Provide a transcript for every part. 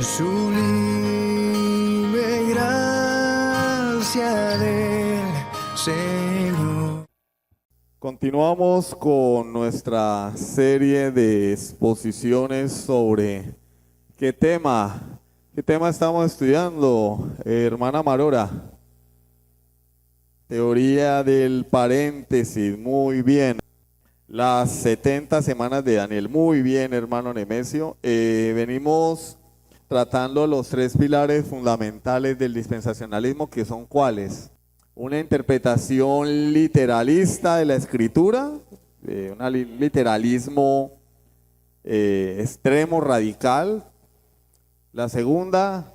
sublime gracia del Señor. Continuamos con nuestra serie de exposiciones sobre ¿qué tema estamos estudiando, hermana Marora? Teoría del paréntesis, muy bien. Las 70 semanas de Daniel, muy bien, hermano Nemesio. Venimos tratando los tres pilares fundamentales del dispensacionalismo, que son ¿cuáles? Una interpretación literalista de la Escritura, un literalismo extremo, radical. La segunda,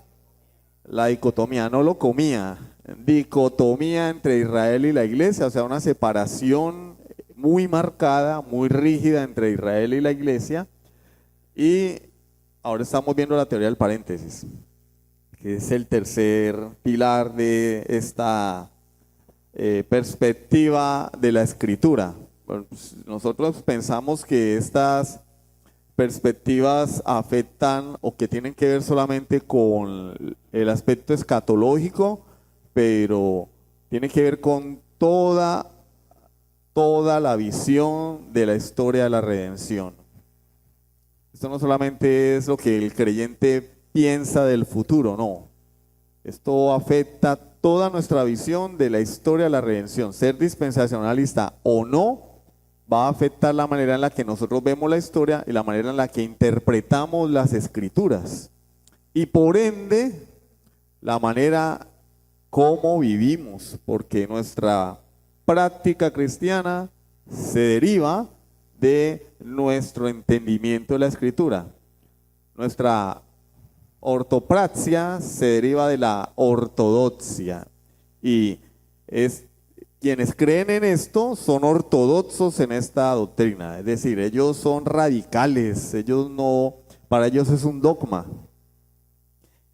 la dicotomía, no lo comía, dicotomía entre Israel y la iglesia, o sea, una separación muy marcada, muy rígida entre Israel y la iglesia. Y ahora estamos viendo la teoría del paréntesis, que es el tercer pilar de esta perspectiva de la Escritura. Bueno, pues nosotros pensamos que estas perspectivas afectan o que tienen que ver solamente con el aspecto escatológico, pero tiene que ver con toda la visión de la historia de la redención. Esto no solamente es lo que el creyente piensa del futuro, no. Esto afecta toda nuestra visión de la historia de la redención. Ser dispensacionalista o no va a afectar la manera en la que nosotros vemos la historia y la manera en la que interpretamos las escrituras. Y por ende, la manera como vivimos, porque nuestra práctica cristiana se deriva de nuestro entendimiento de la Escritura. Nuestra ortopraxia se deriva de la ortodoxia, y quienes creen en esto son ortodoxos en esta doctrina, es decir, ellos son radicales, para ellos es un dogma,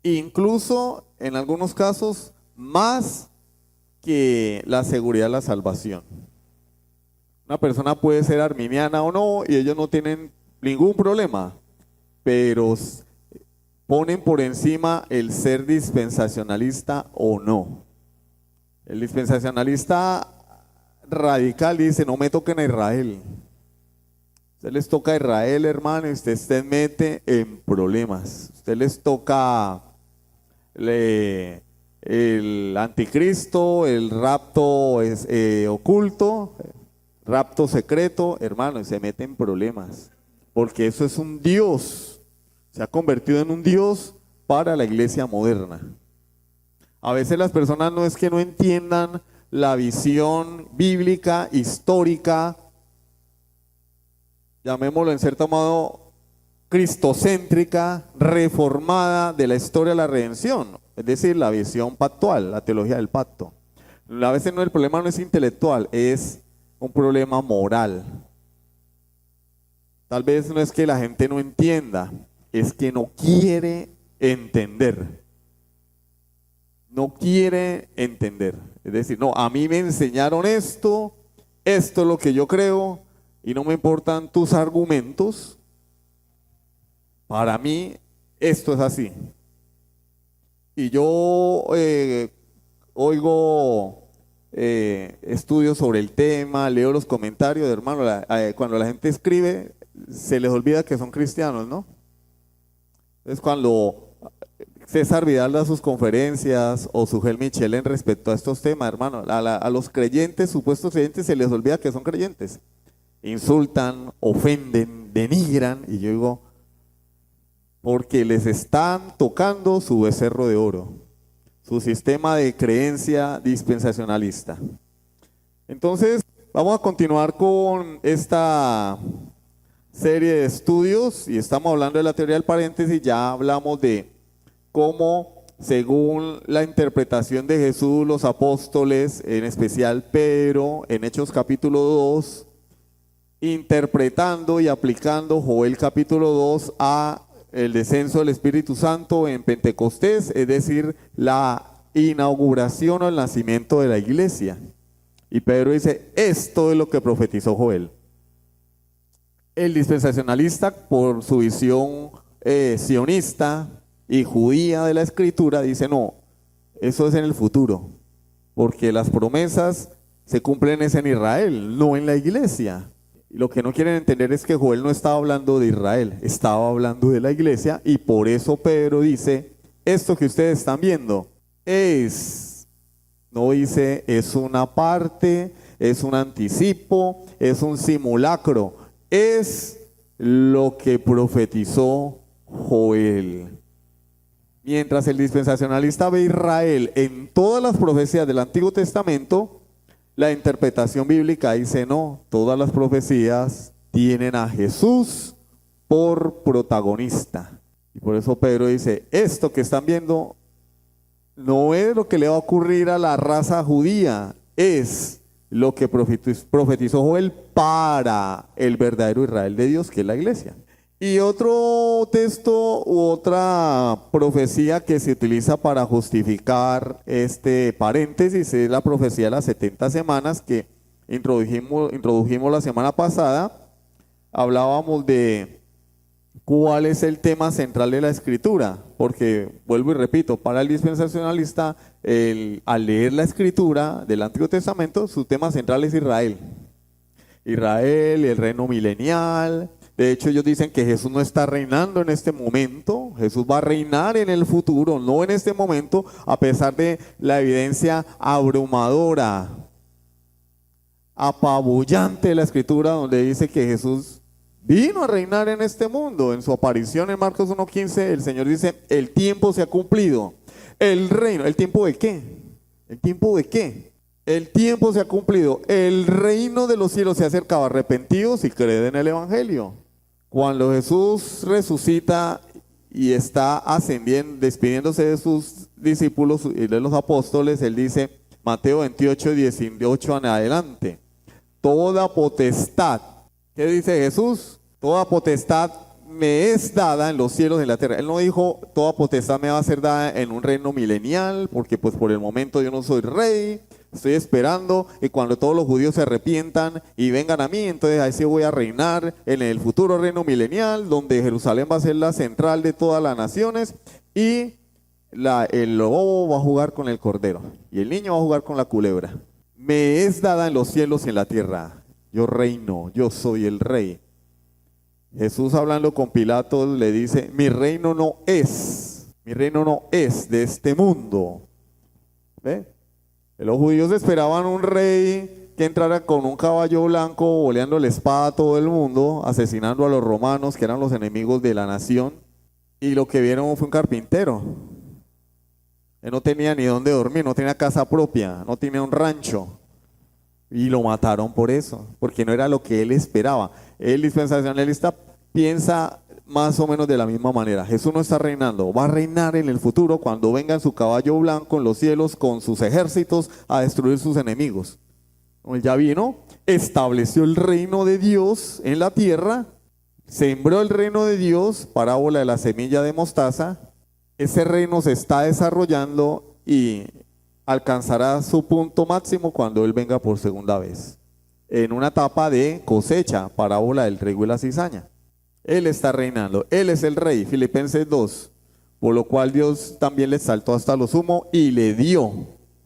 incluso en algunos casos más que la seguridad de la salvación. Una persona puede ser arminiana o no y ellos no tienen ningún problema, pero ponen por encima el ser dispensacionalista o no. El dispensacionalista radical dice: no me toquen a Israel. Usted les toca a Israel, hermano, y usted se mete en problemas. Usted les toca el anticristo, el rapto oculto, rapto secreto, hermano, y se mete en problemas. Porque eso es un Dios. Se ha convertido en un Dios para la iglesia moderna. A veces las personas no es que no entiendan la visión bíblica, histórica, llamémoslo en cierto modo cristocéntrica, reformada de la historia de la redención, es decir, la visión pactual, la teología del pacto. A veces el problema no es intelectual, es un problema moral. Tal vez no es que la gente no entienda, es que no quiere entender. No quiere entender. Es decir, no, a mí me enseñaron esto es lo que yo creo y no me importan tus argumentos. Para mí esto es así. Y yo oigo estudios sobre el tema, leo los comentarios, hermano, cuando la gente escribe se les olvida que son cristianos, ¿no? Es cuando César Vidal da sus conferencias o Sugel Michelen respecto a estos temas, hermano, a los creyentes, supuestos creyentes, se les olvida que son creyentes. Insultan, ofenden, denigran, y yo digo, porque les están tocando su becerro de oro, su sistema de creencia dispensacionalista. Entonces, vamos a continuar con esta serie de estudios y estamos hablando de la teoría del paréntesis. Ya hablamos de cómo, según la interpretación de Jesús, los apóstoles, en especial Pedro, en Hechos capítulo 2, interpretando y aplicando Joel capítulo 2 a el descenso del Espíritu Santo en Pentecostés, es decir, la inauguración o el nacimiento de la iglesia. Y Pedro dice, esto es lo que profetizó Joel. El dispensacionalista, por su visión sionista, y judía de la Escritura, dice no, eso es en el futuro, porque las promesas se cumplen es en Israel, no en la iglesia. Y lo que no quieren entender es que Joel no estaba hablando de Israel, estaba hablando de la iglesia, y por eso Pedro dice, esto que ustedes están viendo no dice es una parte, es un anticipo, es un simulacro, es lo que profetizó Joel. Mientras el dispensacionalista ve a Israel en todas las profecías del Antiguo Testamento, la interpretación bíblica dice no, todas las profecías tienen a Jesús por protagonista. Y por eso Pedro dice, esto que están viendo no es lo que le va a ocurrir a la raza judía, es lo que profetizó Joel para el verdadero Israel de Dios, que es la iglesia. Y otro texto u otra profecía que se utiliza para justificar este paréntesis es la profecía de las 70 semanas que introdujimos la semana pasada. Hablábamos de cuál es el tema central de la Escritura, porque vuelvo y repito, para el dispensacionalista, al leer la Escritura del Antiguo Testamento, su tema central es Israel. Israel, el reino milenial. De hecho, ellos dicen que Jesús no está reinando en este momento, Jesús va a reinar en el futuro, no en este momento, a pesar de la evidencia abrumadora, apabullante de la Escritura, donde dice que Jesús vino a reinar en este mundo. En su aparición en Marcos 1:15, el Señor dice, el tiempo se ha cumplido, el reino, ¿el tiempo de qué? ¿El tiempo de qué? El tiempo se ha cumplido, el reino de los cielos se ha acercado, arrepentidos y creed en el Evangelio. Cuando Jesús resucita y está ascendiendo, despidiéndose de sus discípulos y de los apóstoles, él dice, Mateo 28:18 en adelante, toda potestad, ¿qué dice Jesús? Toda potestad me es dada en los cielos y en la tierra. Él no dijo, toda potestad me va a ser dada en un reino milenial, porque pues por el momento yo no soy rey, estoy esperando y cuando todos los judíos se arrepientan y vengan a mí, entonces ahí sí voy a reinar en el futuro reino milenial, donde Jerusalén va a ser la central de todas las naciones y el lobo va a jugar con el cordero y el niño va a jugar con la culebra. Me es dada en los cielos y en la tierra. Yo reino, yo soy el rey. Jesús hablando con Pilato le dice, mi reino no es de este mundo. ¿Ve? Los judíos esperaban un rey que entrara con un caballo blanco, boleando la espada a todo el mundo, asesinando a los romanos, que eran los enemigos de la nación. Y lo que vieron fue un carpintero. Él no tenía ni dónde dormir, no tenía casa propia, no tenía un rancho. Y lo mataron por eso, porque no era lo que él esperaba. El dispensacionalista piensa más o menos de la misma manera. Jesús no está reinando, va a reinar en el futuro cuando venga en su caballo blanco en los cielos con sus ejércitos a destruir sus enemigos. Él ya vino, estableció el reino de Dios en la tierra, sembró el reino de Dios, parábola de la semilla de mostaza. Ese reino se está desarrollando y alcanzará su punto máximo cuando Él venga por segunda vez, en una etapa de cosecha, parábola del trigo y la cizaña. Él está reinando, Él es el rey, Filipenses 2, por lo cual Dios también le exaltó hasta lo sumo y le dio,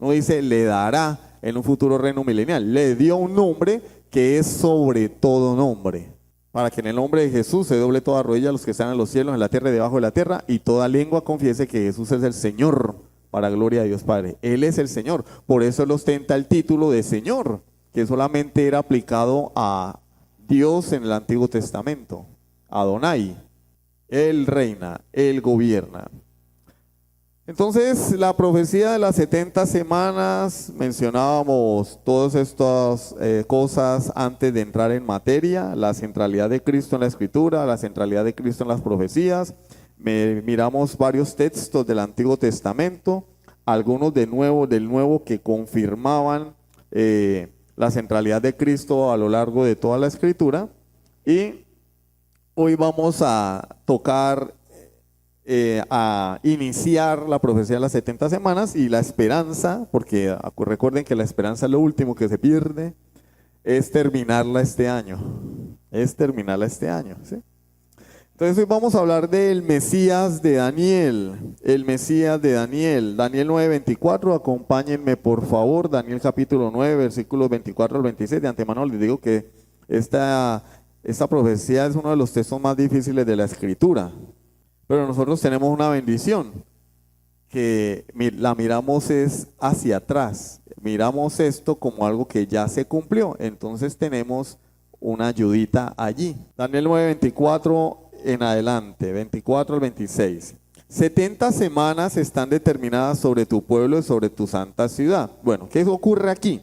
no dice le dará en un futuro reino milenial, le dio un nombre que es sobre todo nombre, para que en el nombre de Jesús se doble toda rodilla a los que están en los cielos, en la tierra y debajo de la tierra, y toda lengua confiese que Jesús es el Señor, para gloria de Dios Padre. Él es el Señor, por eso Él ostenta el título de Señor, que solamente era aplicado a Dios en el Antiguo Testamento. Adonai, Él reina, Él gobierna. Entonces, la profecía de las 70 semanas, mencionábamos todas estas cosas antes de entrar en materia, la centralidad de Cristo en la Escritura, la centralidad de Cristo en las profecías. Miramos varios textos del Antiguo Testamento, algunos del Nuevo que confirmaban la centralidad de Cristo a lo largo de toda la Escritura, y hoy vamos a tocar, a iniciar la profecía de las 70 semanas y la esperanza, porque recuerden que la esperanza es lo último que se pierde, es terminarla este año, ¿sí? Entonces Entonces hoy vamos a hablar del Mesías de Daniel, el Mesías de Daniel. Daniel 9:24, acompáñenme por favor, Daniel capítulo 9, versículos 24 al 26. De antemano les digo que esta profecía es uno de los textos más difíciles de la Escritura, pero nosotros tenemos una bendición, que la miramos es hacia atrás, miramos esto como algo que ya se cumplió, entonces tenemos una ayudita allí. Daniel 9:24 en adelante, 24 al 26. 70 semanas están determinadas sobre tu pueblo y sobre tu santa ciudad. Bueno, ¿qué ocurre aquí?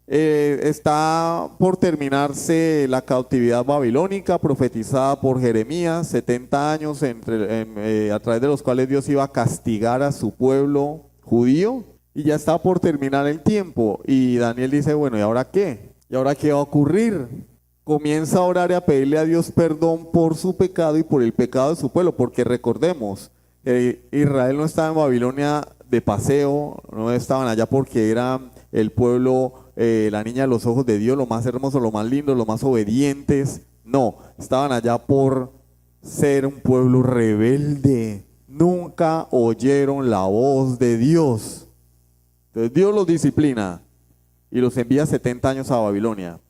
Está por terminarse la cautividad babilónica profetizada por Jeremías, 70 años a través de los cuales Dios iba a castigar a su pueblo judío, y ya está por terminar el tiempo. Y Daniel dice, bueno, ¿y ahora qué? ¿Y ahora qué va a ocurrir? Comienza a orar y a pedirle a Dios perdón por su pecado y por el pecado de su pueblo, porque recordemos, Israel no estaba en Babilonia de paseo, no estaban allá porque eran el pueblo, la niña de los ojos de Dios, lo más hermoso, lo más lindo, lo más obedientes. No, estaban allá por ser un pueblo rebelde. Nunca oyeron la voz de Dios. Entonces Dios los disciplina y los envía 70 años a Babilonia.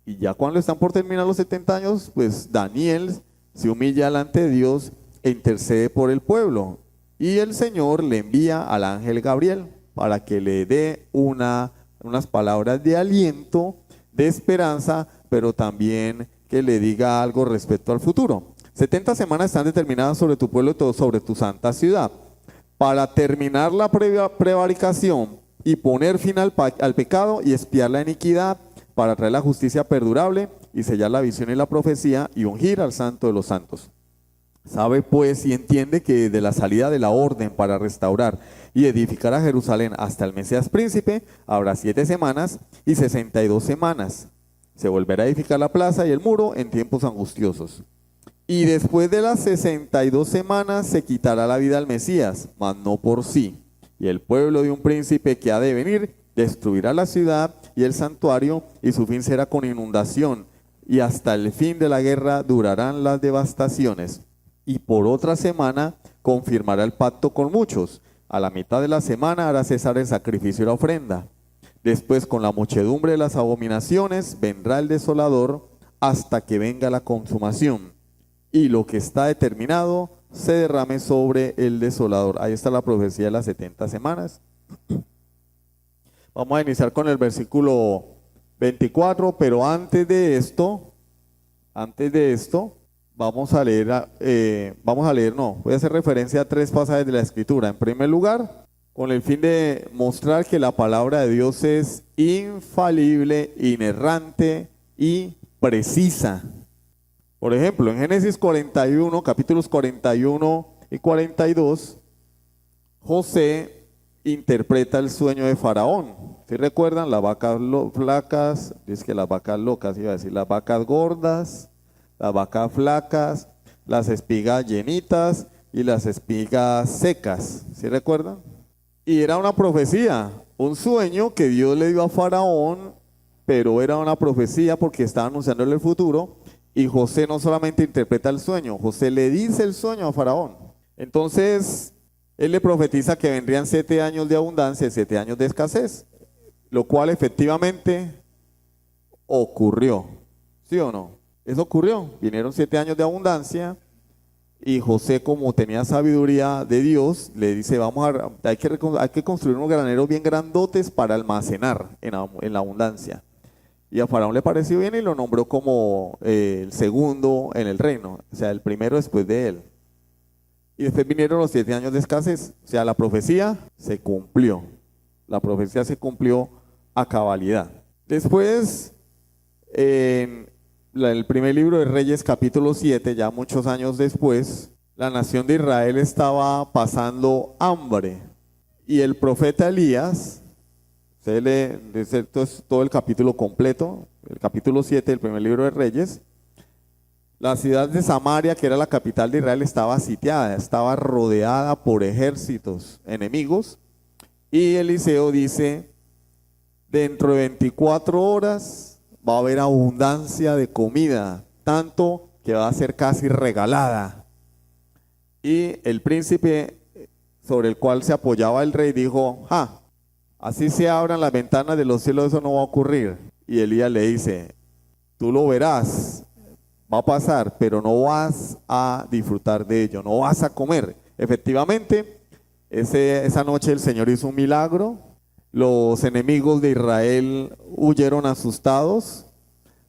Y ya cuando están por terminar los 70 años, pues Daniel se humilla delante de Dios e intercede por el pueblo. Y el Señor le envía al ángel Gabriel para que le dé unas palabras de aliento, de esperanza, pero también que le diga algo respecto al futuro. 70 semanas están determinadas sobre tu pueblo y sobre tu santa ciudad, para terminar la prevaricación y poner fin al pecado y expiar la iniquidad, para traer la justicia perdurable y sellar la visión y la profecía y ungir al santo de los santos. Sabe pues y entiende que desde la salida de la orden para restaurar y edificar a Jerusalén hasta el Mesías príncipe habrá 7 semanas y 62 semanas. Se volverá a edificar la plaza y el muro en tiempos angustiosos. Y después de las 62 semanas se quitará la vida al Mesías, mas no por sí. Y el pueblo de un príncipe que ha de venir destruirá la ciudad y el santuario, y su fin será con inundación, y hasta el fin de la guerra durarán las devastaciones. Y por otra semana confirmará el pacto con muchos. A la mitad de la semana hará cesar el sacrificio y la ofrenda. Después, con la muchedumbre de las abominaciones, vendrá el desolador hasta que venga la consumación. Y lo que está determinado se derrame sobre el desolador. Ahí está la profecía de las 70 semanas. Vamos a iniciar con el versículo 24, pero antes de esto, voy a hacer referencia a 3 pasajes de la Escritura. En primer lugar, con el fin de mostrar que la palabra de Dios es infalible, inerrante y precisa. Por ejemplo, en Génesis 41, capítulos 41 y 42, José interpreta el sueño de Faraón. ¿Sí recuerdan? Las vacas flacas, es que las vacas locas, iba a decir, las vacas gordas, las vacas flacas, las espigas llenitas y las espigas secas. ¿Sí recuerdan? Y era una profecía, un sueño que Dios le dio a Faraón, pero era una profecía porque estaba anunciándole el futuro. Y José no solamente interpreta el sueño, José le dice el sueño a Faraón. Entonces, él le profetiza que vendrían 7 años de abundancia y 7 años de escasez, lo cual efectivamente ocurrió. ¿Sí o no? Eso ocurrió. Vinieron 7 años de abundancia y José, como tenía sabiduría de Dios, le dice, hay que construir unos graneros bien grandotes para almacenar en la abundancia. Y a Faraón le pareció bien y lo nombró como el segundo en el reino, o sea, el primero después de él. Y después vinieron los 7 años de escasez, o sea, la profecía se cumplió. La profecía se cumplió a cabalidad. Después, en el primer libro de Reyes, capítulo 7, ya muchos años después, la nación de Israel estaba pasando hambre. Y el profeta Elías, usted lee todo el capítulo completo, el capítulo 7 del primer libro de Reyes. La ciudad de Samaria, que era la capital de Israel, estaba sitiada, estaba rodeada por ejércitos enemigos. Y Eliseo dice, dentro de 24 horas va a haber abundancia de comida, tanto que que va a ser casi regalada. Y el príncipe sobre el cual se apoyaba el rey dijo, así se abran las ventanas de los cielos, eso no va a ocurrir. Y Elías le dice, tú lo verás, va a pasar, pero no vas a disfrutar de ello, no vas a comer. Efectivamente, esa noche el Señor hizo un milagro. Los enemigos de Israel huyeron asustados.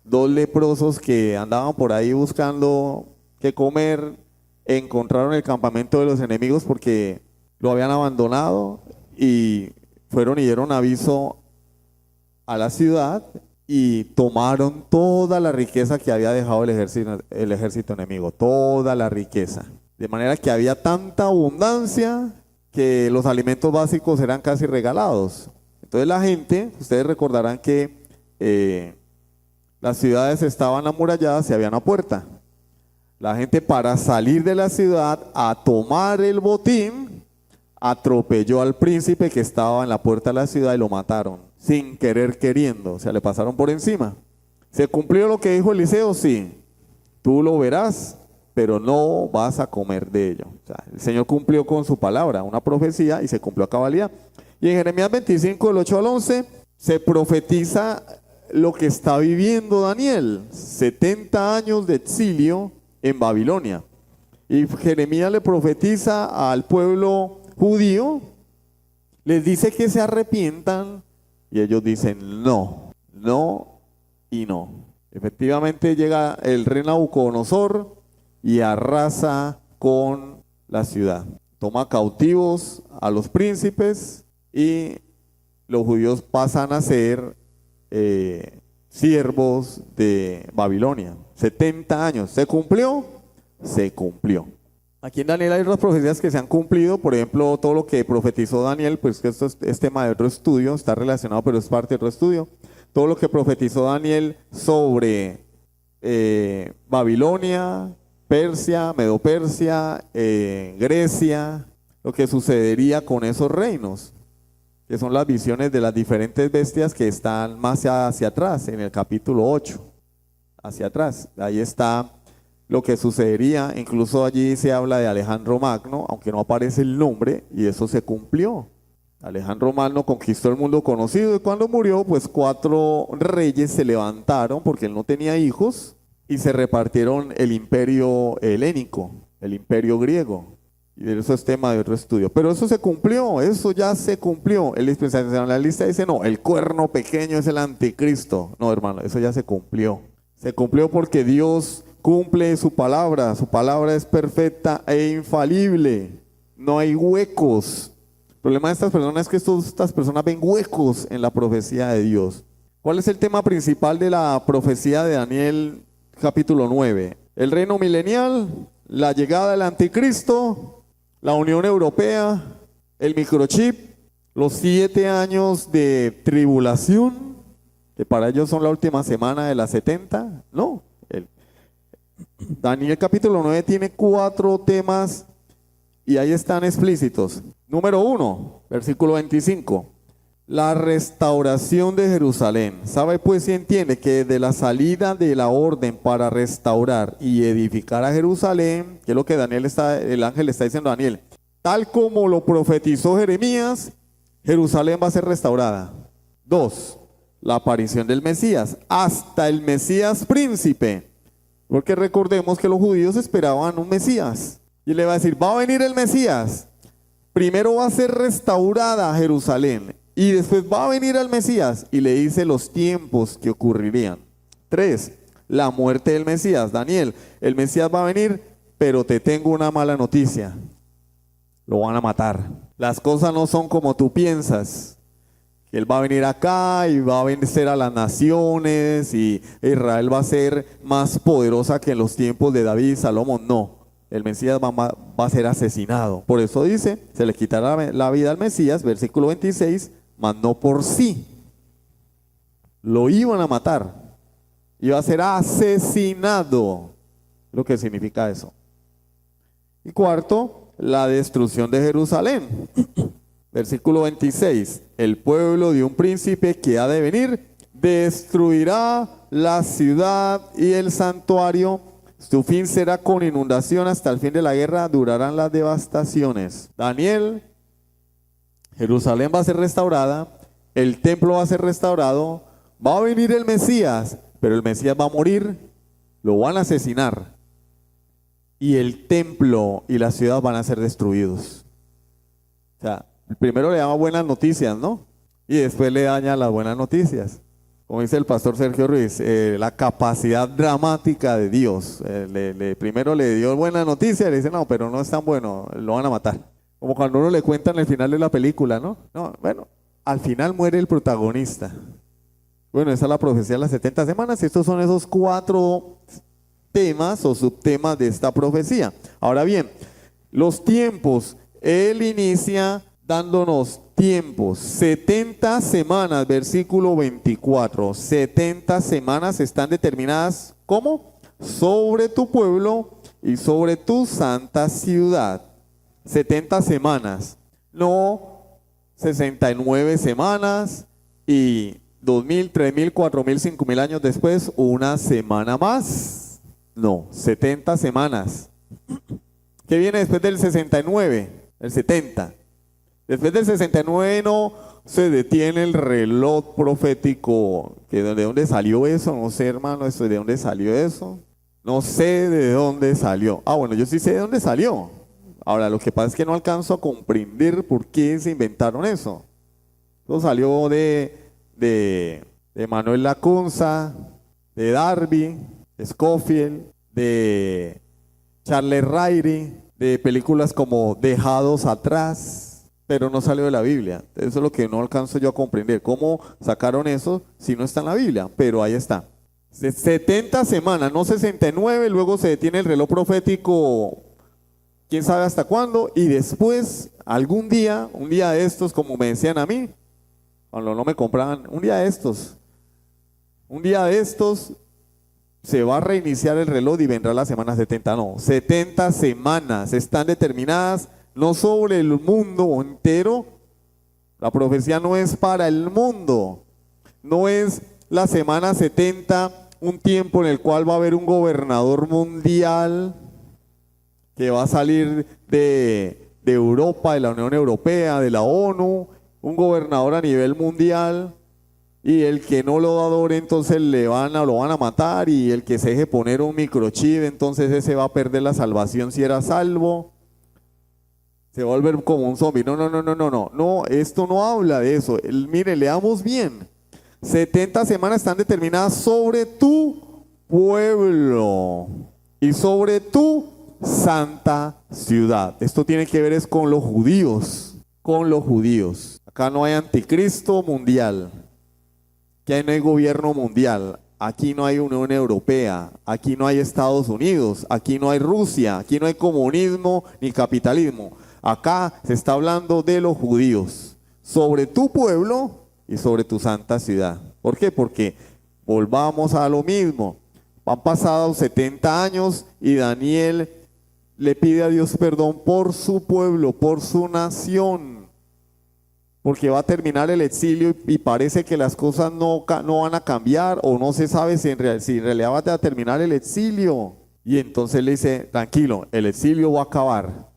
2 leprosos que andaban por ahí buscando qué comer encontraron el campamento de los enemigos porque lo habían abandonado y fueron y dieron aviso a la ciudad y tomaron toda la riqueza que había dejado el ejército enemigo, toda la riqueza. De manera que había tanta abundancia que los alimentos básicos eran casi regalados. Entonces la gente, ustedes recordarán que las ciudades estaban amuralladas y había una puerta. La gente, para salir de la ciudad a tomar el botín, atropelló al príncipe que estaba en la puerta de la ciudad y lo mataron, sin querer queriendo, o sea, le pasaron por encima. ¿Se cumplió lo que dijo Eliseo? Sí, tú lo verás, pero no vas a comer de ello. O sea, el Señor cumplió con su palabra, una profecía, y se cumplió a cabalidad. Y en Jeremías 25, del 8 al 11, se profetiza lo que está viviendo Daniel, 70 años de exilio en Babilonia. Y Jeremías le profetiza al pueblo judío, les dice que se arrepientan, y ellos dicen no, no y no. Efectivamente llega el rey Nabucodonosor y arrasa con la ciudad. Toma cautivos a los príncipes y los judíos pasan a ser siervos de Babilonia. 70 años. ¿Se cumplió? Se cumplió. Aquí en Daniel hay otras profecías que se han cumplido. Por ejemplo, todo lo que profetizó Daniel, pues que esto es tema de otro estudio, está relacionado, pero es parte de otro estudio. Todo lo que profetizó Daniel sobre Babilonia, Persia, Medo-Persia, Grecia, lo que sucedería con esos reinos, que son las visiones de las diferentes bestias que están más hacia atrás, en el capítulo 8, hacia atrás. Ahí está lo que sucedería, incluso allí se habla de Alejandro Magno, aunque no aparece el nombre, y eso se cumplió. Alejandro Magno conquistó el mundo conocido y cuando murió, pues 4 reyes se levantaron porque él no tenía hijos y se repartieron el imperio helénico, el imperio griego. Y eso es tema de otro estudio. Pero eso se cumplió, eso ya se cumplió. El dispensacionalista dice, no, el cuerno pequeño es el anticristo. No, hermano, eso ya se cumplió. Se cumplió porque Dios cumple su palabra es perfecta e infalible. No hay huecos. El problema de estas personas es que estas personas ven huecos en la profecía de Dios. ¿Cuál es el tema principal de la profecía de Daniel capítulo 9? El reino milenial, la llegada del anticristo, la Unión Europea, el microchip, los 7 años de tribulación, que para ellos son la última semana de las 70. No, Daniel capítulo 9 tiene 4 temas y ahí están explícitos. Número 1, versículo 25. La restauración de Jerusalén. Sabe pues y entiende que de la salida de la orden para restaurar y edificar a Jerusalén, que es lo que el ángel está diciendo a Daniel, tal como lo profetizó Jeremías, Jerusalén va a ser restaurada. 2, la aparición del Mesías, hasta el Mesías príncipe. Porque recordemos que los judíos esperaban un Mesías. Y le va a decir, va a venir el Mesías. Primero va a ser restaurada Jerusalén. Y después va a venir el Mesías. Y le dice los tiempos que ocurrirían. 3, la muerte del Mesías. Daniel, el Mesías va a venir, pero te tengo una mala noticia. Lo van a matar. Las cosas no son como tú piensas. Él va a venir acá y va a vencer a las naciones y Israel va a ser más poderosa que en los tiempos de David y Salomón. No, el Mesías va a ser asesinado. Por eso dice, se le quitará la vida al Mesías, versículo 26, mas no por sí. Lo iban a matar. Iba a ser asesinado. Lo que significa eso. Y 4, la destrucción de Jerusalén. Versículo 26, el pueblo de un príncipe que ha de venir destruirá la ciudad y el santuario, Su fin será con inundación, hasta el fin de la guerra durarán las devastaciones. Daniel, Jerusalén va a ser restaurada, el templo va a ser restaurado, va a venir el Mesías, pero el Mesías va a morir, lo van a asesinar y el templo y la ciudad van a ser destruidos. O sea, primero le llama buenas noticias, ¿no? Y después le daña las buenas noticias. Como dice el pastor Sergio Ruiz, la capacidad dramática de Dios. Primero le dio buena noticia y le dice, no, pero no es tan bueno, lo van a matar. Como cuando uno le cuentan el final de la película, ¿no? No, bueno, al final muere el protagonista. Bueno, esa es la profecía de las 70 semanas. Estos son esos 4 temas o subtemas de esta profecía. Ahora bien, los tiempos, él inicia dándonos tiempos, 70 semanas, versículo 24, 70 semanas están determinadas, ¿cómo? Sobre tu pueblo y sobre tu santa ciudad. 70 semanas, no 69 semanas y 2000, 3000, 4000, 5000 años después, una semana más. No, 70 semanas. ¿Qué viene después del 69? El 70. Después del 69 no se detiene el reloj profético. ¿De dónde salió eso? No sé, hermano, ¿de dónde salió eso? No sé de dónde salió. Ah, bueno, yo sí sé de dónde salió. Ahora, lo que pasa es que no alcanzo a comprender por qué se inventaron eso. Eso salió de Manuel Lacunza, de Darby, de Scofield, de Charles Ryrie, de películas como Dejados Atrás, pero no salió de la Biblia. Eso es lo que no alcanzo yo a comprender. ¿Cómo sacaron eso si no está en la Biblia? Pero ahí está. 70 semanas, no 69, luego se detiene el reloj profético, quién sabe hasta cuándo, y después, algún día, un día de estos, como me decían a mí, cuando no me compraban, un día de estos se va a reiniciar el reloj y vendrá la semana 70. No, 70 semanas están determinadas no sobre el mundo entero. La profecía no es para el mundo. No es la semana 70 un tiempo en el cual va a haber un gobernador mundial que va a salir de Europa, de la Unión Europea, de la ONU, un gobernador a nivel mundial, y el que no lo adore entonces lo van a matar, y el que se deje poner un microchip entonces ese va a perder la salvación si era salvo. Se va a volver como un zombie. No, esto no habla de eso. Mire, leamos bien. 70 semanas están determinadas sobre tu pueblo y sobre tu santa ciudad. Esto tiene que ver es con los judíos. Acá no hay anticristo mundial. Aquí no hay gobierno mundial. Aquí no hay Unión Europea. Aquí no hay Estados Unidos. Aquí no hay Rusia. Aquí no hay comunismo ni capitalismo. Acá se está hablando de los judíos, sobre tu pueblo y sobre tu santa ciudad. ¿Por qué? Porque volvamos a lo mismo. Han pasado 70 años y Daniel le pide a Dios perdón por su pueblo, por su nación, porque va a terminar el exilio y parece que las cosas no van a cambiar, o no se sabe si en realidad va a terminar el exilio. Y entonces le dice, tranquilo, el exilio va a acabar.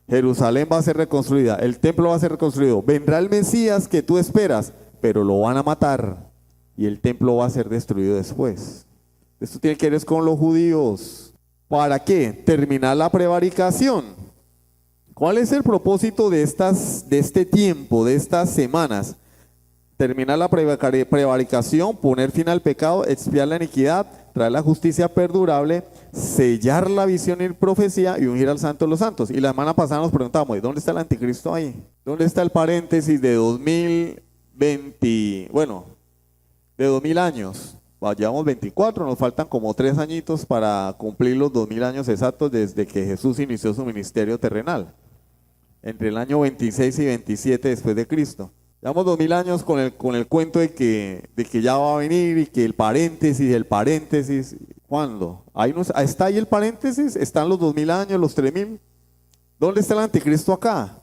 Jerusalén va a ser reconstruida, el templo va a ser reconstruido, vendrá el Mesías que tú esperas, pero lo van a matar y el templo va a ser destruido después. Esto tiene que ver con los judíos. ¿Para qué? Terminar la prevaricación. ¿Cuál es el propósito de este tiempo, de estas semanas? Terminar la prevaricación, poner fin al pecado, expiar la iniquidad, traer la justicia perdurable, sellar la visión y profecía y ungir al Santo de los Santos. Y la semana pasada nos preguntamos, ¿dónde está el anticristo ahí? ¿Dónde está el paréntesis de 2020? Bueno, de 2000 años. Llevamos 24, nos faltan como 3 añitos para cumplir los 2000 años exactos desde que Jesús inició su ministerio terrenal. Entre el año 26 y 27 después de Cristo. Llevamos 2000 años con el cuento de que ya va a venir y que el paréntesis, ¿cuándo? ¿Está ahí el paréntesis? ¿Están los 2000 años, los 3000? ¿Dónde está el anticristo acá?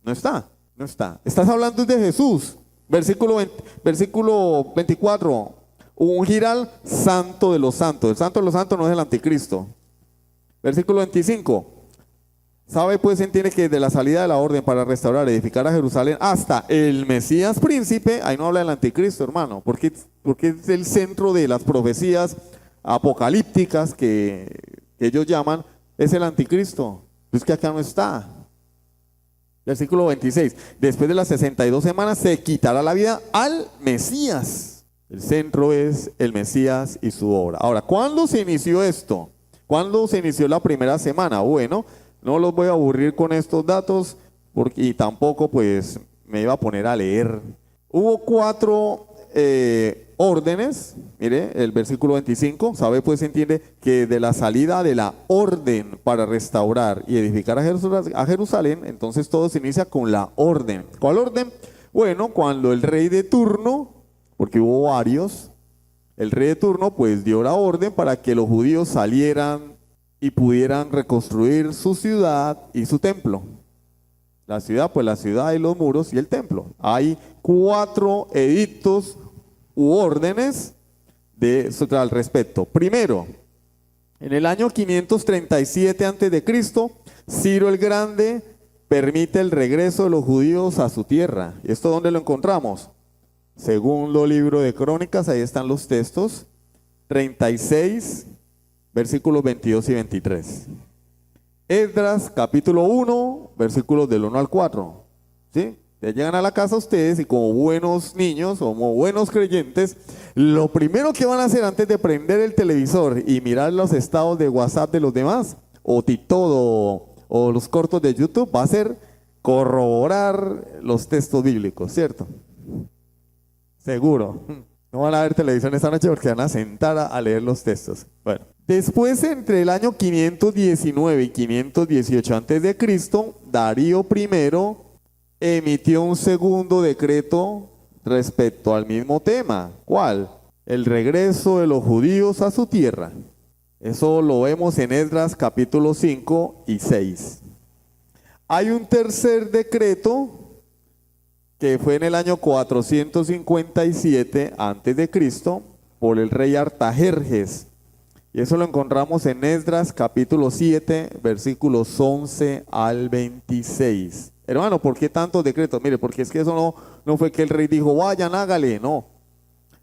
No está. Estás hablando de Jesús. Versículo 24. ungir al santo de los santos. El santo de los santos no es el anticristo. Versículo 25. Sabe pues, entiende que de la salida de la orden para restaurar, edificar a Jerusalén hasta el Mesías príncipe, ahí no habla del anticristo, hermano, porque es el centro de las profecías apocalípticas que ellos llaman, es el anticristo. Es que acá no está. Versículo 26. Después de las 62 semanas se quitará la vida al Mesías. El centro es el Mesías y su obra. Ahora, ¿cuándo se inició esto? ¿Cuándo se inició la primera semana? Bueno, no los voy a aburrir con estos datos y tampoco pues me iba a poner a leer. Hubo 4 órdenes. Mire el versículo 25. Sabe pues, entiende que de la salida de la orden para restaurar y edificar a Jerusalén, entonces todo se inicia con la orden. ¿Cuál orden? Bueno, cuando el rey de turno, porque hubo varios, el rey de turno pues dio la orden para que los judíos salieran y pudieran reconstruir su ciudad y su templo. La ciudad, pues la ciudad y los muros y el templo. Hay 4 edictos u órdenes al respecto. Primero, en el año 537 a.C., Ciro el Grande permite el regreso de los judíos a su tierra. ¿Esto dónde lo encontramos? Segundo libro de Crónicas, ahí están los textos, 36, versículos 22 y 23. Esdras, capítulo 1, versículos del 1 al 4. ¿Sí? Ya llegan a la casa ustedes y como buenos niños, como buenos creyentes, lo primero que van a hacer antes de prender el televisor y mirar los estados de WhatsApp de los demás, o TikTok o los cortos de YouTube, va a ser corroborar los textos bíblicos, ¿cierto? Seguro. No van a ver televisión esta noche porque van a sentar a leer los textos. Bueno, después entre el año 519 y 518 a.C., Darío I emitió un segundo decreto respecto al mismo tema. ¿Cuál? El regreso de los judíos a su tierra. Eso lo vemos en Esdras capítulo 5 y 6. Hay un tercer decreto que fue en el año 457 a.C. por el rey Artajerjes. Y eso lo encontramos en Esdras capítulo 7, versículos 11 al 26. Hermano, ¿por qué tantos decretos? Mire, porque es que eso no fue que el rey dijo, vayan, hágale, no.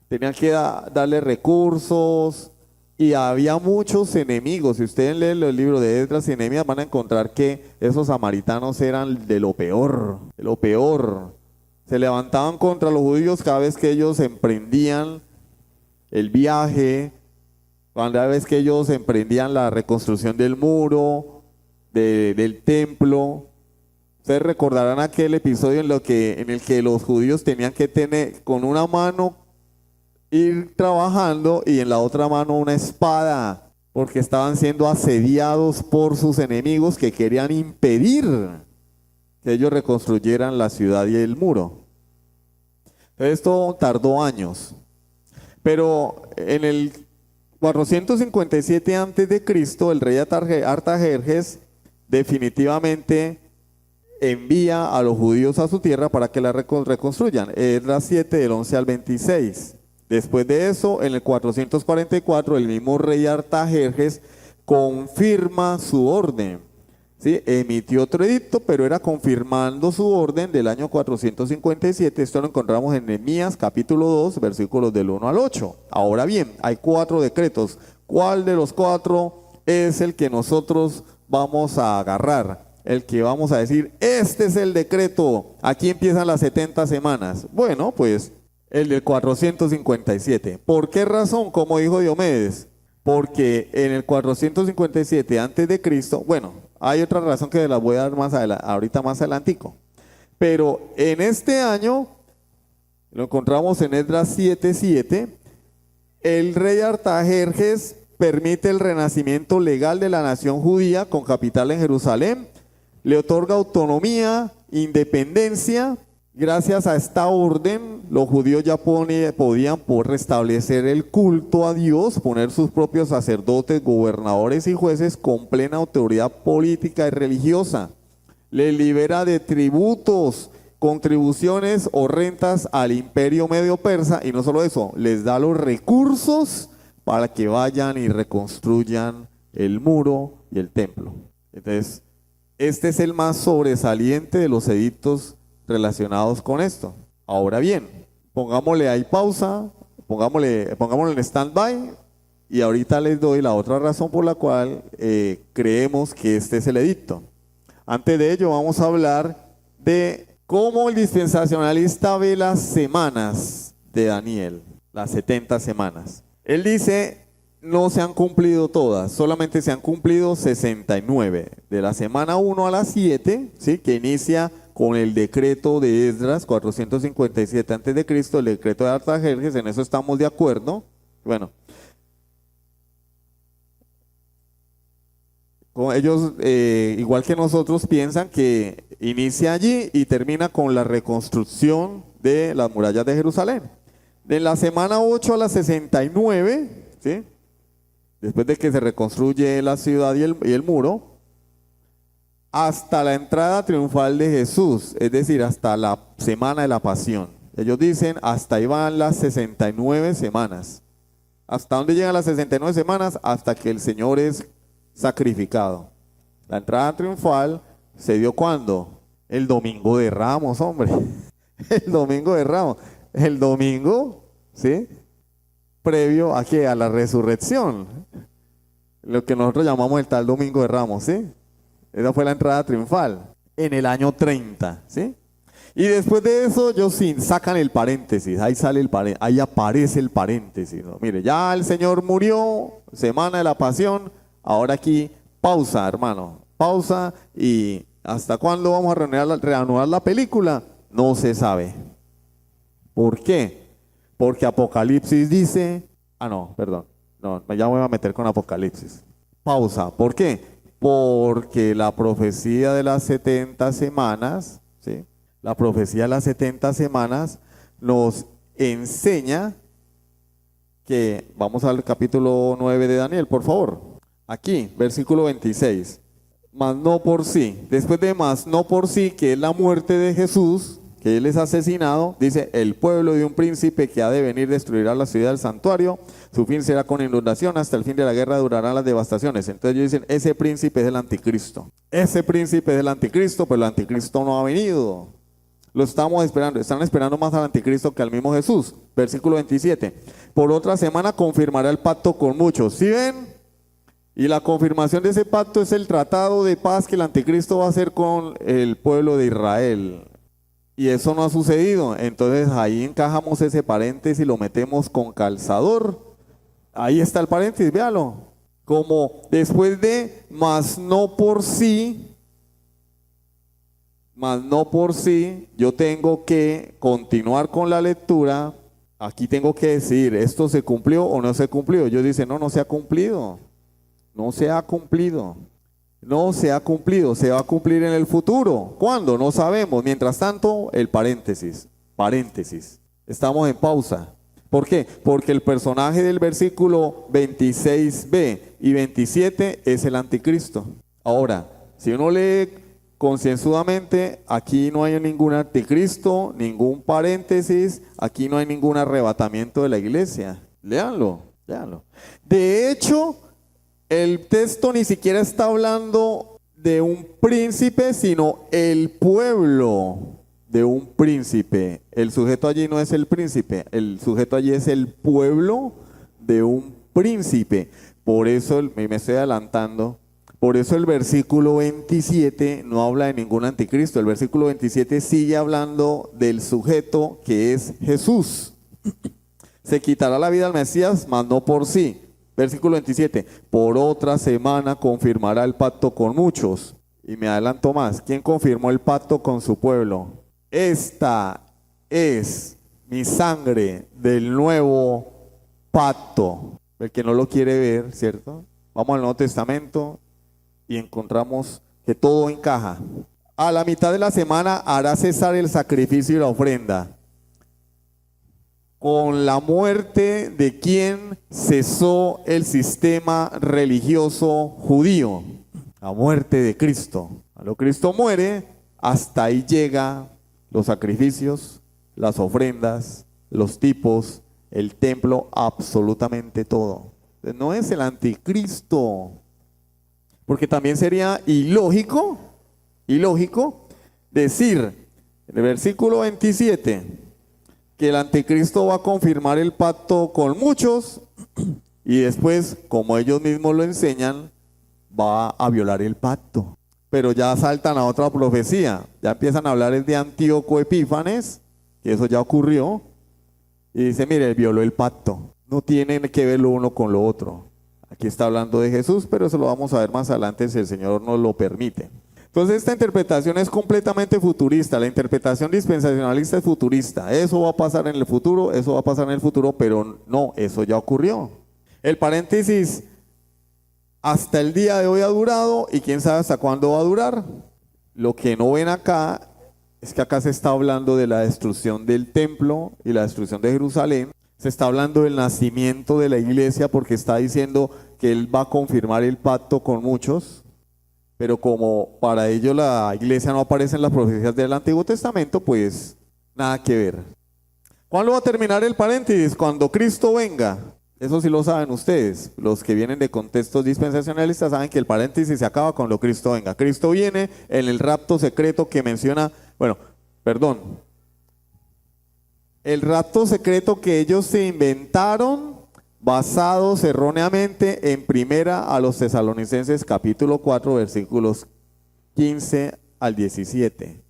Tenían que darle recursos y había muchos enemigos. Si ustedes leen el libro de Esdras y Nehemías van a encontrar que esos samaritanos eran de lo peor, de lo peor. Se levantaban contra los judíos cada vez que ellos emprendían el viaje, cada vez que ellos emprendían la reconstrucción del muro, del templo. Ustedes recordarán aquel episodio en el que los judíos tenían que tener con una mano ir trabajando y en la otra mano una espada, porque estaban siendo asediados por sus enemigos que querían impedir que ellos reconstruyeran la ciudad y el muro. Esto tardó años, pero en el 457 a.C., el rey Artajerjes definitivamente envía a los judíos a su tierra para que la reconstruyan. Esdras 7 del 11 al 26. Después de eso, en el 444, el mismo rey Artajerjes confirma su orden. ¿Sí? Emitió otro edicto, pero era confirmando su orden del año 457. Esto lo encontramos en Nehemías capítulo 2, versículos del 1 al 8. Ahora bien, hay 4 decretos. ¿Cuál de los 4 es el que nosotros vamos a agarrar? El que vamos a decir, este es el decreto, aquí empiezan las 70 semanas. Bueno, pues el del 457. ¿Por qué razón? Como dijo Diomedes, porque en el 457 antes de Cristo, bueno, hay otra razón que la voy a dar ahorita más adelantico, pero en este año, lo encontramos en Esdras 7:7, el rey Artajerjes permite el renacimiento legal de la nación judía con capital en Jerusalén, le otorga autonomía, independencia. Gracias a esta orden, los judíos ya podían restablecer el culto a Dios, poner sus propios sacerdotes, gobernadores y jueces con plena autoridad política y religiosa. Les libera de tributos contribuciones o rentas al imperio medio persa, y no solo eso, les da los recursos para que vayan y reconstruyan el muro y el templo. Entonces, este es el más sobresaliente de los edictos relacionados con esto. Ahora bien, pongámosle ahí pausa, pongámosle en stand-by, y ahorita les doy la otra razón por la cual creemos que este es el edicto. Antes de ello vamos a hablar de cómo el dispensacionalista ve las semanas de Daniel, las 70 semanas. Él dice, no se han cumplido todas, solamente se han cumplido 69. De la semana 1 a la 7, ¿sí? Que inicia con el decreto de Esdras, 457 a.C., el decreto de Artajerjes, en eso estamos de acuerdo. Bueno, ellos, igual que nosotros, piensan que inicia allí y termina con la reconstrucción de las murallas de Jerusalén. De la semana 8 a la 69, ¿sí? Después de que se reconstruye la ciudad y el muro, hasta la entrada triunfal de Jesús, es decir, hasta la semana de la pasión. Ellos dicen, hasta ahí van las 69 semanas. ¿Hasta dónde llegan las 69 semanas? Hasta que el Señor es sacrificado. La entrada triunfal se dio ¿cuándo? El domingo de Ramos, hombre. El domingo de Ramos. El domingo, ¿sí? Previo a ¿qué? A la resurrección. Lo que nosotros llamamos el tal domingo de Ramos, ¿sí? Esa fue la entrada triunfal. En el año 30, ¿sí? Y después de eso, ellos sacan el paréntesis. Ahí sale el paréntesis. Ahí aparece el paréntesis, ¿no? Mire, ya el Señor murió, semana de la pasión. Ahora aquí, pausa, hermano, pausa, y ¿hasta cuándo vamos a reanudar la película? No se sabe. ¿Por qué? Porque Apocalipsis dice, no, ya me voy a meter con Apocalipsis. Pausa, ¿por qué? Porque la profecía de las 70 semanas, ¿sí? La profecía de las 70 semanas nos enseña que, vamos al capítulo 9 de Daniel, por favor. Aquí, versículo 26, mas no por sí. Después de mas no por sí, que es la muerte de Jesús, que él es asesinado, dice, el pueblo de un príncipe que ha de venir destruirá la ciudad del santuario, su fin será con inundación, hasta el fin de la guerra durarán las devastaciones. Entonces ellos dicen, ese príncipe es el anticristo. Ese príncipe es el anticristo, pero el anticristo no ha venido. Lo estamos esperando, están esperando más al anticristo que al mismo Jesús. Versículo 27, por otra semana confirmará el pacto con muchos. ¿Sí ven? Y la confirmación de ese pacto es el tratado de paz que el anticristo va a hacer con el pueblo de Israel. Y eso no ha sucedido. Entonces ahí encajamos ese paréntesis y lo metemos con calzador. Ahí está el paréntesis, véalo. Como después de mas no por sí, yo tengo que continuar con la lectura. Aquí tengo que decir, ¿esto se cumplió o no se cumplió? Ellos dicen, no se ha cumplido. No se ha cumplido. No se ha cumplido. Se va a cumplir en el futuro. ¿Cuándo? No sabemos. Mientras tanto, el paréntesis. Paréntesis. Estamos en pausa. ¿Por qué? Porque el personaje del versículo 26b y 27 es el anticristo. Ahora, si uno lee concienzudamente, aquí no hay ningún anticristo, ningún paréntesis, aquí no hay ningún arrebatamiento de la iglesia. Léanlo, léanlo. De hecho, el texto ni siquiera está hablando de un príncipe, sino el pueblo de un príncipe. El sujeto allí no es el príncipe, el sujeto allí es el pueblo de un príncipe. Por eso, me estoy adelantando, por eso el versículo 27 no habla de ningún anticristo. El versículo 27 sigue hablando del sujeto que es Jesús. Se quitará la vida al Mesías, mas no por sí. Versículo 27, por otra semana confirmará el pacto con muchos. Y me adelanto más, ¿quién confirmó el pacto con su pueblo? Esta es mi sangre del nuevo pacto. El que no lo quiere ver, ¿cierto? Vamos al Nuevo Testamento y encontramos que todo encaja. A la mitad de la semana hará cesar el sacrificio y la ofrenda. Con la muerte de quien cesó el sistema religioso judío, la muerte de Cristo. Cuando Cristo muere, hasta ahí llega los sacrificios, las ofrendas, los tipos, el templo, absolutamente todo. No es el anticristo, porque también sería ilógico decir en el versículo 27 que el anticristo va a confirmar el pacto con muchos y después, como ellos mismos lo enseñan, va a violar el pacto. Pero ya saltan a otra profecía, ya empiezan a hablar de Antíoco Epífanes, que eso ya ocurrió, y dice, mire, él violó el pacto. No tienen que ver lo uno con lo otro. Aquí está hablando de Jesús, pero eso lo vamos a ver más adelante si el Señor nos lo permite. Entonces esta interpretación es completamente futurista. La interpretación dispensacionalista es futurista. Eso va a pasar en el futuro, eso va a pasar en el futuro, pero no, eso ya ocurrió. El paréntesis hasta el día de hoy ha durado y quién sabe hasta cuándo va a durar. Lo que no ven acá es que acá se está hablando de la destrucción del templo y la destrucción de Jerusalén. Se está hablando del nacimiento de la iglesia porque está diciendo que él va a confirmar el pacto con muchos. Pero como para ello la iglesia no aparece en las profecías del Antiguo Testamento, pues nada que ver. ¿Cuándo va a terminar el paréntesis? Cuando Cristo venga. Eso sí lo saben ustedes. Los que vienen de contextos dispensacionalistas saben que el paréntesis se acaba cuando Cristo venga. Cristo viene en el rapto secreto que menciona, el rapto secreto que ellos se inventaron basados erróneamente en primera a los Tesalonicenses capítulo 4 versículos 15 al 17.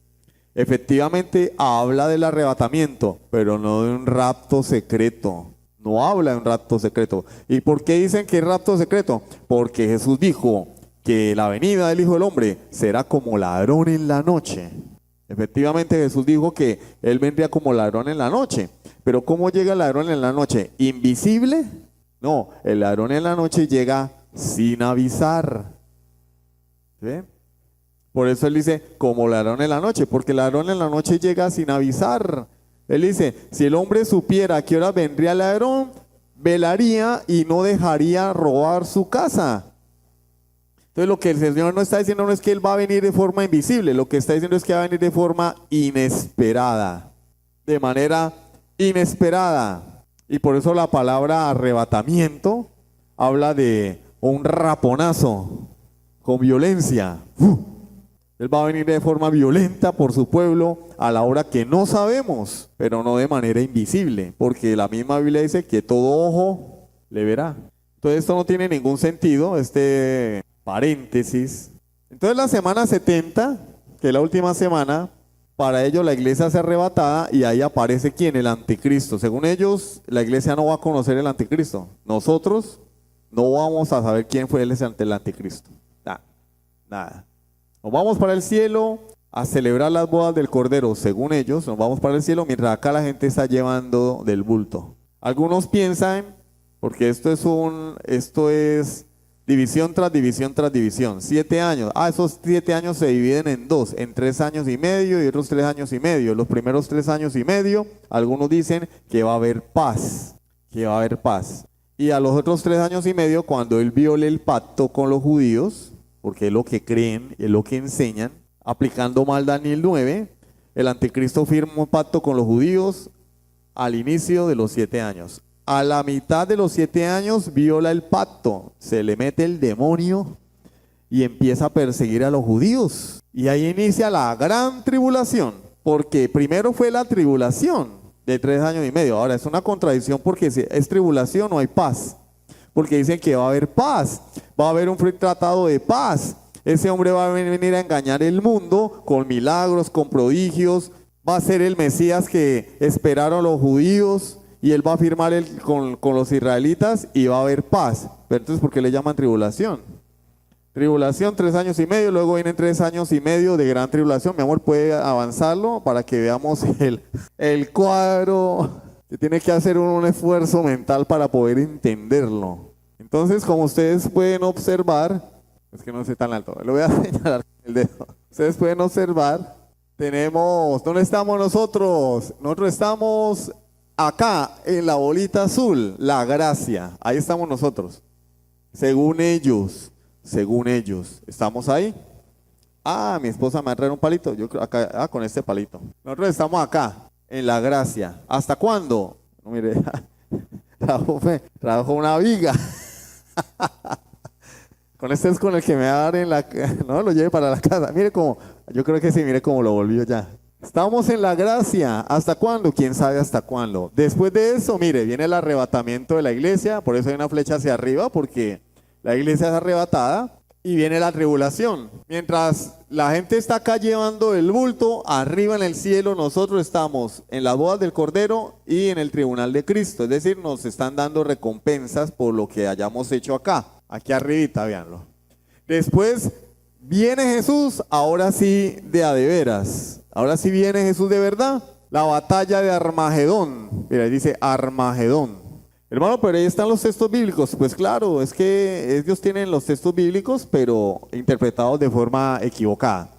Efectivamente habla del arrebatamiento, pero no de un rapto secreto. No habla de un rapto secreto. ¿Y por qué dicen que es rapto secreto? Porque Jesús dijo que la venida del Hijo del Hombre será como ladrón en la noche. Efectivamente Jesús dijo que Él vendría como ladrón en la noche. Pero ¿cómo llega el ladrón en la noche? ¿Invisible? No, el ladrón en la noche llega sin avisar. ¿Sí? Por eso Él dice como ladrón en la noche, porque el ladrón en la noche llega sin avisar. Él dice, si el hombre supiera a qué hora vendría el ladrón, velaría y no dejaría robar su casa. Entonces lo que el Señor no está diciendo no es que Él va a venir de forma invisible, lo que está diciendo es que va a venir de forma inesperada, de manera inesperada. Y por eso la palabra arrebatamiento habla de un raponazo con violencia. Él va a venir de forma violenta por su pueblo a la hora que no sabemos, pero no de manera invisible, porque la misma Biblia dice que todo ojo le verá. Entonces esto no tiene ningún sentido, este paréntesis. Entonces la semana 70, que es la última semana, para ellos la iglesia es arrebatada y ahí aparece ¿quién? El anticristo. Según ellos, la iglesia no va a conocer el anticristo. Nosotros no vamos a saber quién fue el anticristo. Nada. Nos vamos para el cielo a celebrar las bodas del Cordero. Según ellos, nos vamos para el cielo mientras acá la gente está llevando del bulto. Algunos piensan, porque esto es división tras división tras división. 7 años. Esos 7 años se dividen en 2, en 3 años y medio y otros 3 años y medio. Los primeros 3 años y medio, algunos dicen que va a haber paz, Y a los otros 3 años y medio, cuando él viole el pacto con los judíos, porque es lo que creen, es lo que enseñan, aplicando mal Daniel 9, el anticristo firma un pacto con los judíos al inicio de los 7 años. A la mitad de los 7 años viola el pacto, se le mete el demonio y empieza a perseguir a los judíos. Y ahí inicia la gran tribulación, porque primero fue la tribulación de 3 años y medio. Ahora es una contradicción porque si es tribulación no hay paz, porque dicen que va a haber paz, va a haber un tratado de paz. Ese hombre va a venir a engañar el mundo con milagros, con prodigios, va a ser el Mesías que esperaron los judíos. Y él va a firmar con los israelitas y va a haber paz. Pero entonces, ¿por qué le llaman tribulación? Tribulación 3 años y medio, luego vienen 3 años y medio de gran tribulación. Mi amor, puede avanzarlo para que veamos el cuadro. Que tiene que hacer un esfuerzo mental para poder entenderlo. Entonces, como ustedes pueden observar, es que no sé tan alto, lo voy a señalar con el dedo. Ustedes pueden observar, ¿dónde estamos nosotros? Nosotros estamos acá en la bolita azul, la gracia, ahí estamos nosotros, según ellos, estamos ahí. Ah, mi esposa me va a traer un palito. Yo creo acá, con este palito. Nosotros estamos acá, en la gracia. ¿Hasta cuándo? No, mire, trajo una viga. Con este es con el que me va a dar en la... No, lo lleve para la casa. Mire cómo, yo creo que sí, mire cómo lo volvió ya. Estamos en la gracia. ¿Hasta cuándo? ¿Quién sabe hasta cuándo? Después de eso, mire, viene el arrebatamiento de la iglesia. Por eso hay una flecha hacia arriba, porque la iglesia es arrebatada. Y viene la tribulación. Mientras la gente está acá llevando el bulto, arriba en el cielo nosotros estamos en las bodas del Cordero y en el tribunal de Cristo. Es decir, nos están dando recompensas por lo que hayamos hecho acá. Aquí arribita, véanlo. Después viene Jesús, ahora sí de a de veras. Ahora sí viene Jesús de verdad. La batalla de Armagedón. Mira, ahí dice Armagedón. Hermano, pero ahí están los textos bíblicos. Pues claro, es que ellos tienen los textos bíblicos, pero interpretados de forma equivocada.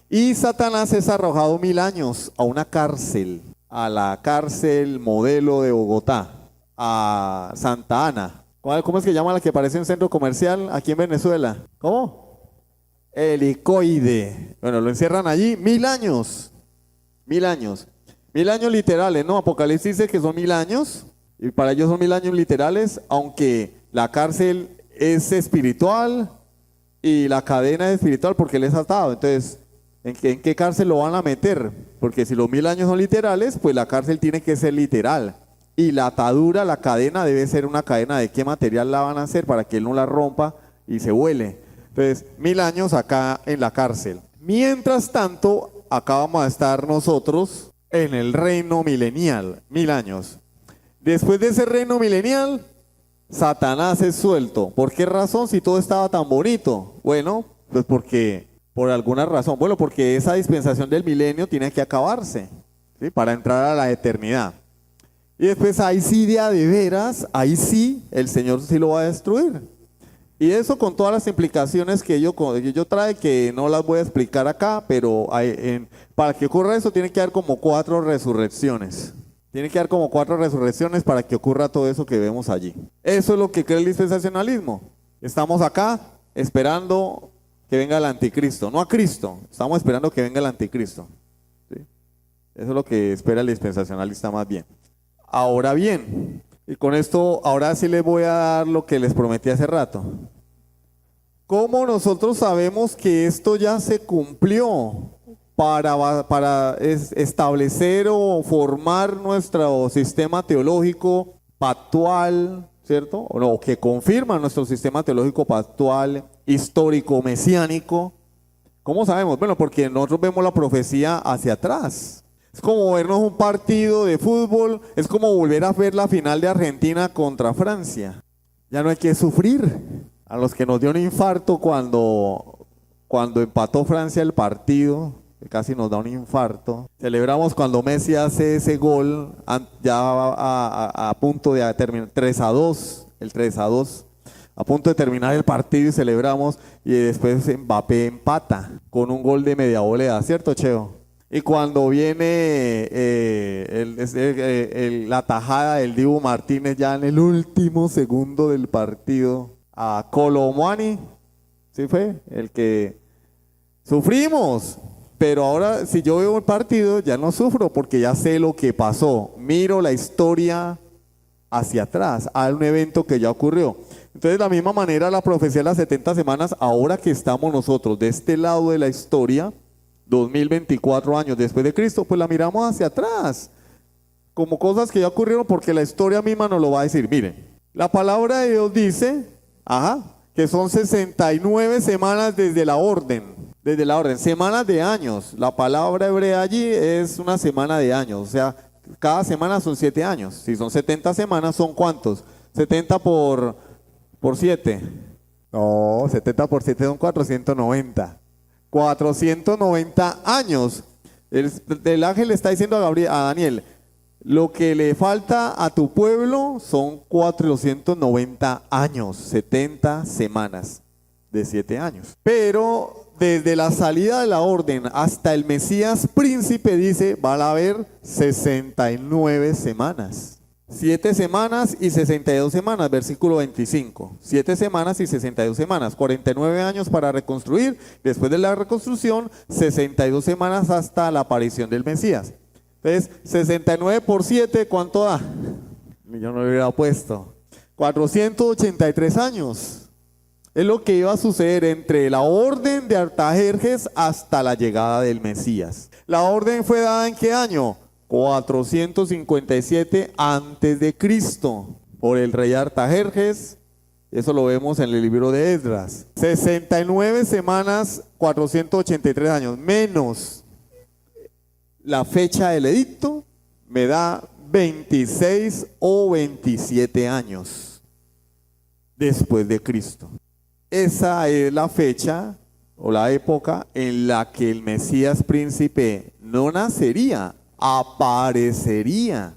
Y Satanás es arrojado 1000 años a una cárcel, a la cárcel modelo de Bogotá, a Santa Ana. ¿Cómo es que llama la que parece un centro comercial aquí en Venezuela? ¿Cómo? Helicoide. Bueno, lo encierran allí 1000 años. 1000 años. 1000 años literales, ¿no? Apocalipsis dice que son 1000 años. Y para ellos son 1000 años literales, aunque la cárcel es espiritual y la cadena es espiritual porque él es atado. Entonces, ¿en qué cárcel lo van a meter? Porque si los 1000 años son literales, pues la cárcel tiene que ser literal. Y la atadura, la cadena debe ser una cadena de qué material la van a hacer para que él no la rompa y se vuele. Entonces, 1000 años acá en la cárcel. Mientras tanto, acá vamos a estar nosotros en el reino milenial, 1000 años. Después de ese reino milenial, Satanás es suelto. ¿Por qué razón si todo estaba tan bonito? Bueno, pues porque, por alguna razón. Bueno, porque esa dispensación del milenio tiene que acabarse, ¿sí? Para entrar a la eternidad. Y después ahí sí de veras, ahí sí el Señor sí lo va a destruir. Y eso con todas las implicaciones que yo trae, que no las voy a explicar acá, pero para que ocurra eso tiene que haber como 4 resurrecciones. Tiene que haber como 4 resurrecciones para que ocurra todo eso que vemos allí. Eso es lo que cree el dispensacionalismo. Estamos acá esperando que venga el anticristo, no a Cristo. Estamos esperando que venga el anticristo. ¿Sí? Eso es lo que espera el dispensacionalista más bien. Ahora bien, y con esto, ahora sí les voy a dar lo que les prometí hace rato. ¿Cómo nosotros sabemos que esto ya se cumplió? Para establecer o formar nuestro sistema teológico pactual, ¿cierto? O no, que confirma nuestro sistema teológico pactual, histórico, mesiánico. ¿Cómo sabemos? Bueno, porque nosotros vemos la profecía hacia atrás. Es como vernos un partido de fútbol, es como volver a ver la final de Argentina contra Francia. Ya no hay que sufrir. A los que nos dio un infarto cuando empató Francia el partido, casi nos da un infarto. Celebramos cuando Messi hace ese gol, ya a punto de terminar, 3-2, el 3-2, a punto de terminar el partido y celebramos, y después Mbappé empata con un gol de media volea, ¿cierto, Cheo? Y cuando viene la tajada del Dibu Martínez ya en el último segundo del partido a Colomani, ¿sí fue? El que sufrimos. Pero ahora, si yo veo el partido, ya no sufro porque ya sé lo que pasó. Miro la historia hacia atrás, a un evento que ya ocurrió. Entonces, de la misma manera, la profecía de las 70 semanas, ahora que estamos nosotros de este lado de la historia, 2024 años después de Cristo, pues la miramos hacia atrás, como cosas que ya ocurrieron, porque la historia misma nos lo va a decir. Miren, la palabra de Dios dice, que son 69 semanas desde la orden, semanas de años. La palabra hebrea allí es una semana de años, o sea, cada semana son 7 años. Si son 70 semanas, ¿son cuántos? 70 por 7. No, 70 por 7 son 490. 490 años. El ángel le está diciendo a Daniel, lo que le falta a tu pueblo son 490 años, 70 semanas de 7 años. Pero desde la salida de la orden hasta el Mesías príncipe, dice, van a haber 69 semanas. 7 semanas y 62 semanas, versículo 25. 7 semanas y 62 semanas, 49 años para reconstruir. Después de la reconstrucción, 62 semanas hasta la aparición del Mesías. Entonces, 69 por 7, ¿cuánto da? Yo no lo hubiera puesto. 483 años. Es lo que iba a suceder entre la orden de Artajerjes hasta la llegada del Mesías. ¿La orden fue dada en qué año? 457 antes de Cristo por el rey Artajerjes. Eso lo vemos en el libro de Esdras. 69 semanas, 483 años, menos la fecha del edicto, me da 26 o 27 años después de Cristo. Esa es la fecha o la época en la que el Mesías príncipe no nacería, aparecería.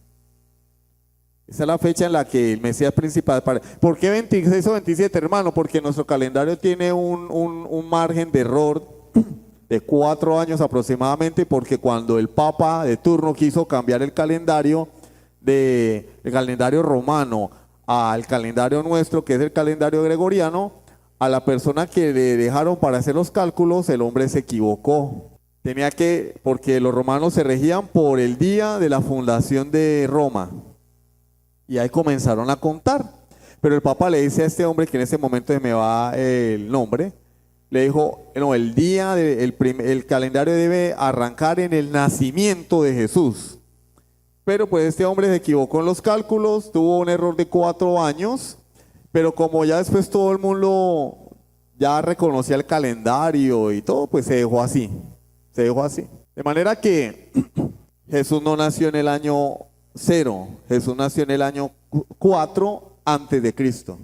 Esa es la fecha en la que el Mesías principal aparece. ¿Por qué 26 o 27, hermano? Porque nuestro calendario tiene un margen de error de 4 años aproximadamente, porque cuando el Papa de turno quiso cambiar el calendario romano al calendario nuestro, que es el calendario gregoriano, a la persona que le dejaron para hacer los cálculos, el hombre se equivocó. Porque los romanos se regían por el día de la fundación de Roma. Y ahí comenzaron a contar. Pero el Papa le dice a este hombre, que en ese momento se me va el nombre, le dijo, no, el calendario debe arrancar en el nacimiento de Jesús. Pero pues este hombre se equivocó en los cálculos, tuvo un error de 4 años, pero como ya después todo el mundo ya reconocía el calendario y todo, pues se dejó así. De manera que Jesús no nació en el año 0, Jesús nació en el año 4 antes de Cristo.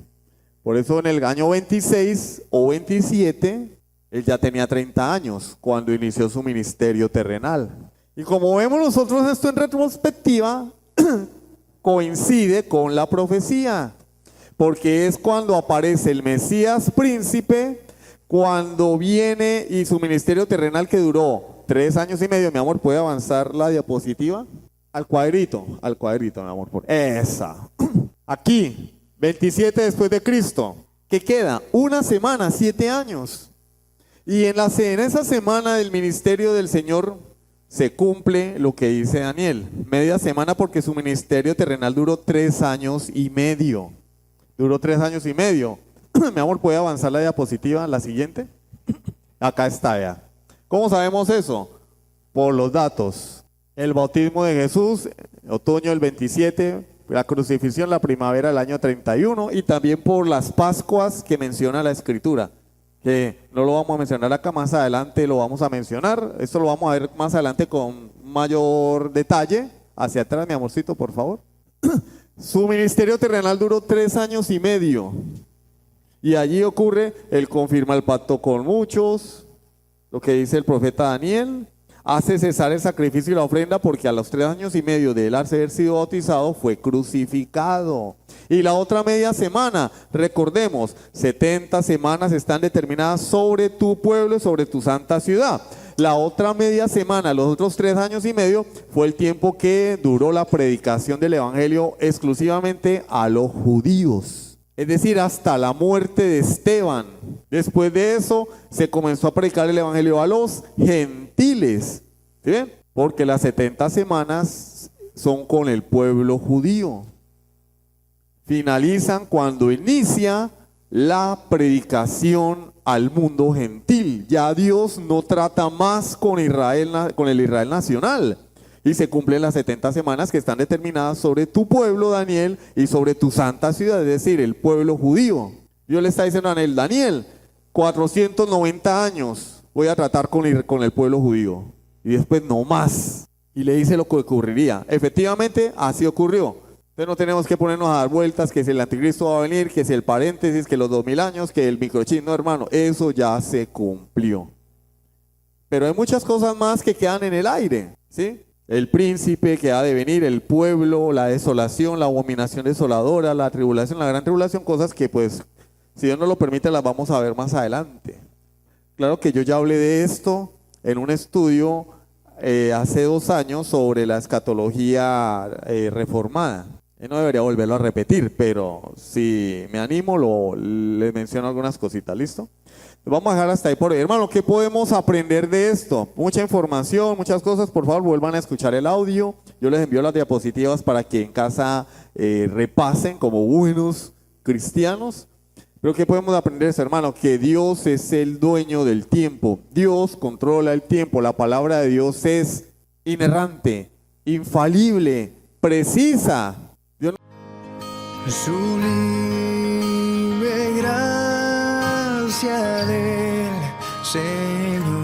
Por eso en el año 26 o 27, él ya tenía 30 años cuando inició su ministerio terrenal. Y como vemos nosotros esto en retrospectiva, coincide con la profecía, porque es cuando aparece el Mesías príncipe, cuando viene y su ministerio terrenal que duró 3 años y medio. Mi amor, ¿puede avanzar la diapositiva? Al cuadrito, mi amor. Esa. Aquí, 27 después de Cristo. ¿Qué queda? 1 semana, 7 años. Y en esa semana del ministerio del Señor se cumple lo que dice Daniel. Media semana, porque su ministerio terrenal duró 3 años y medio. Duró 3 años y medio. Mi amor, ¿puede avanzar la diapositiva? La siguiente. Acá está ya. ¿Cómo sabemos eso? Por los datos. El bautismo de Jesús, otoño del 27, la crucifixión, la primavera del año 31, y también por las Pascuas que menciona la Escritura, que no lo vamos a mencionar acá, más adelante lo vamos a mencionar. Esto lo vamos a ver más adelante con mayor detalle. Hacia atrás, mi amorcito, por favor. Su ministerio terrenal duró 3 años y medio. Y allí ocurre, él confirma el pacto con muchos, lo que dice el profeta Daniel, hace cesar el sacrificio y la ofrenda, porque a los 3 años y medio de él haber sido bautizado fue crucificado. Y la otra media semana, recordemos, 70 semanas están determinadas sobre tu pueblo y sobre tu santa ciudad. La otra media semana, los otros 3 años y medio, fue el tiempo que duró la predicación del evangelio exclusivamente a los judíos. Es decir, hasta la muerte de Esteban. Después de eso, se comenzó a predicar el evangelio a los gentiles. ¿Sí ven? Porque las 70 semanas son con el pueblo judío. Finalizan cuando inicia la predicación al mundo gentil. Ya Dios no trata más con Israel, con el Israel nacional. Y se cumplen las 70 semanas que están determinadas sobre tu pueblo, Daniel, y sobre tu santa ciudad, es decir, el pueblo judío. Dios le está diciendo a Daniel, Daniel, 490 años voy a tratar con el pueblo judío. Y después no más. Y le dice lo que ocurriría. Efectivamente, así ocurrió. Entonces no tenemos que ponernos a dar vueltas, que si el anticristo va a venir, que si el paréntesis, que los 2000 años, que el microchip. No, hermano, eso ya se cumplió. Pero hay muchas cosas más que quedan en el aire, ¿sí? El príncipe que ha de venir, el pueblo, la desolación, la abominación desoladora, la tribulación, la gran tribulación, cosas que pues, si Dios nos lo permite, las vamos a ver más adelante. Claro que yo ya hablé de esto en un estudio hace 2 años sobre la escatología reformada. No debería volverlo a repetir, pero si me animo, les menciono algunas cositas, ¿listo? Vamos a dejar hasta ahí por hoy. Hermano, ¿qué podemos aprender de esto? Mucha información, muchas cosas. Por favor, vuelvan a escuchar el audio. Yo les envío las diapositivas para que en casa repasen como buenos cristianos. Pero ¿qué podemos aprender de eso, hermano? Que Dios es el dueño del tiempo. Dios controla el tiempo. La palabra de Dios es inerrante, infalible, precisa. Sublime gracia del Señor.